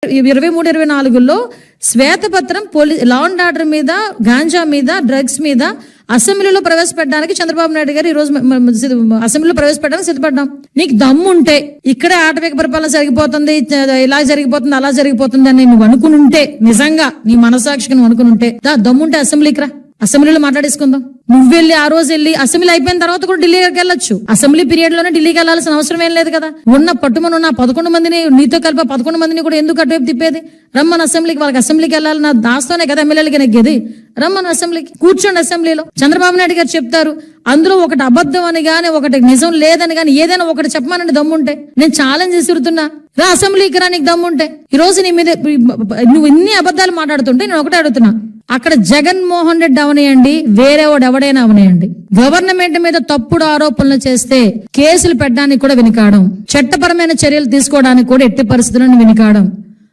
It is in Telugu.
23-24లో శ్వేతపత్రం లా అండ్ ఆర్డర్ మీద, గాంజా మీద, డ్రగ్స్ మీద అసెంబ్లీలో ప్రవేశపెట్టడానికి చంద్రబాబు నాయుడు గారు ఈ రోజు అసెంబ్లీలో ప్రవేశపెట్టడానికి సిద్ధపడ్డాం. నీకు దమ్ముంటే ఇక్కడే ఆటవిక పరిపాలన జరిగిపోతుంది, ఇలా జరిగిపోతుంది, అలా జరిగిపోతుంది అని నువ్వు అనుకునుంటే, నిజంగా నీ మనసాక్షికి నువ్వు అనుకునుంటే దమ్ముంటే అసెంబ్లీకి రా, అసెంబ్లీలో మాట్లాడేసుకుందాం. నువ్వు వెళ్ళి ఆ రోజు వెళ్ళి అసెంబ్లీ అయిపోయిన తర్వాత కూడా ఢిల్లీకి వెళ్ళొచ్చు. అసెంబ్లీ పీరియడ్ లోనే ఢిల్లీకి వెళ్లాల్సిన అవసరం ఏం లేదు కదా. పట్టుమని 11 మందిని, నీతో కలిపి 11 మందిని కూడా ఎందుకు అటువైపు తిప్పేది? రమ్మని అసెంబ్లీకి, వాళ్ళకి అసెంబ్లీకి వెళ్ళాలి. నా దాస్తోనే కదా ఎమ్మెల్యేలకి నెగ్గేది. రమ్మని అసెంబ్లీకి, కూర్చోండి అసెంబ్లీలో. చంద్రబాబు నాయుడు గారు చెప్తారు, అందులో ఒకటి అబద్ధం అని గానీ, ఒకటి నిజం లేదని గానీ, ఏదైనా ఒకటి చెప్పమనండి దమ్ముంటే. నేను ఛాలెంజ్ విసురుతున్నా, రా అసెంబ్లీకి రా నీకు దమ్ముంటే. ఈ రోజు నీ మీద నువ్వు ఇన్ని అబద్ధాలు మాట్లాడుతుంటే నేను ఒకటే అడుగుతున్నా, అక్కడ జగన్మోహన్ రెడ్డి అవనియండి, వేరేవాడు ఎవడైనా అవనియండి, గవర్నమెంట్ మీద తప్పుడు ఆరోపణలు చేస్తే కేసులు పెట్టడానికి కూడా వెనుకాడం, చట్టపరమైన చర్యలు తీసుకోవడానికి కూడా ఎట్టి పరిస్థితులను వెనుకాడం.